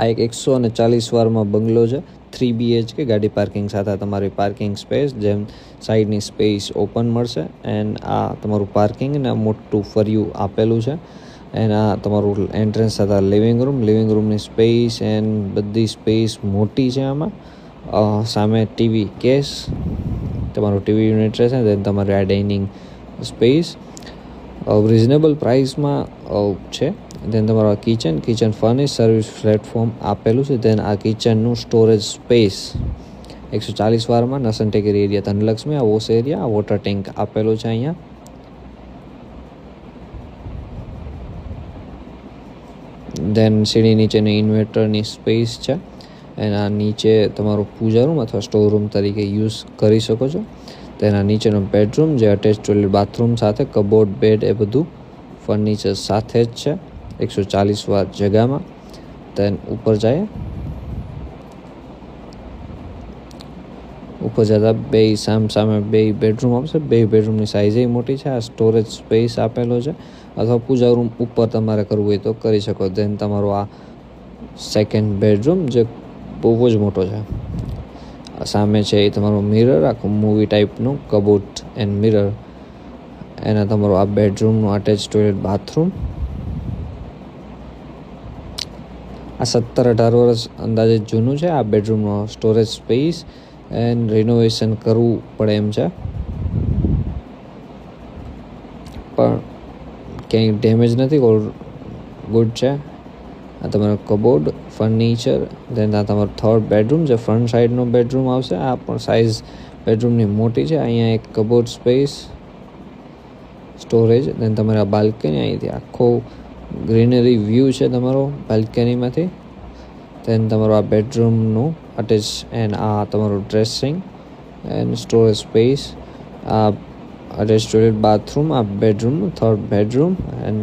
આ એક 140 વારમાં બંગલો છે, 3 BHK ગાડી પાર્કિંગ સાથે તમારી પાર્કિંગ સ્પેસ, જેમ સાઈડની સ્પેસ ઓપન મળશે. એન્ડ આ તમારું પાર્કિંગ ને મોટું ફર્યું આપેલું છે. એન્ડ આ તમારું એન્ટ્રન્સ સાથે લિવિંગ રૂમની સ્પેસ એન્ડ બધી સ્પેસ મોટી છે. આમાં સામે ટીવી કેસ, તમારું ટીવી યુનિટ રહેશે. દેન તમારે આ ડાઇનિંગ સ્પેસ રિઝનેબલ પ્રાઇસમાં છે. દેન તમારું આ કિચન ફર્નિશ સર્વિસ પ્લેટફોર્મ આપેલું છે. દેન આ કિચનનું સ્ટોરેજ સ્પેસ 140 વારમાં નસન ટેકરી એરિયા ધનલક્ષ્મી, આ વોશ એરિયા, આ વોટર ટેન્ક આપેલું છે અહીંયા. દેન સીડી નીચેની ઇન્વર્ટરની સ્પેસ છે. એના નીચે તમારું પૂજા રૂમ અથવા સ્ટોર રૂમ તરીકે યુઝ કરી શકો છો. તેના નીચેનો બેડરૂમ જે અટેચ ટોયલેટ બાથરૂમ સાથે કબોર્ડ બેડ એ બધું ફર્નિચર સાથે જ છે 140 વાર જગ્યામાં. દેન ઉપર જતા બે સામે બે બેડરૂમ આવશે. બે બેડરૂમની સાઇઝ મોટી છે. આ સ્ટોરેજ સ્પેસ આપેલો છે, અથવા પૂજા રૂમ ઉપર તમારે કરવું હોય તો કરી શકો. દેન તમારો આ સેકન્ડ બેડરૂમ જે બહુ જ મોટો છે. સામે છે એ તમારો મિરર, આખું મૂવી ટાઈપનું કબોર્ડ એન્ડ મિરર. એના તમારો આ બેડરૂમનું અટેચ ટોયલેટ બાથરૂમ. આ 17-18 વર્ષ અંદાજે જૂનું છે. આ બેડરૂમનો સ્ટોરેજ સ્પેસ એન્ડ રિનોવેશન કરવું પડે એમ છે, પણ ક્યાંય ડેમેજ નથી, ઓલ ગુડ છે. આ તમારો કબોર્ડ ફર્નિચર. દેન આ તમારો થર્ડ બેડરૂમ જે ફ્રન્ટ સાઈડનો બેડરૂમ આવશે. આ પણ સાઇઝ બેડરૂમની મોટી છે. અહીંયા એક કબોર્ડ સ્પેસ, સ્ટોરેજ. દેન તમારે આ બાલ્કની, અહીંથી આખો ગ્રીનરી વ્યૂ છે તમારો બાલ્કનીમાંથી. દેન તમારો આ બેડરૂમનું અટેચ એન્ડ આ તમારું ડ્રેસિંગ એન્ડ સ્ટોરેજ સ્પેસ. આ અટેચ ટોયલેટ બાથરૂમ, આ બેડરૂમનું થર્ડ બેડરૂમ એન્ડ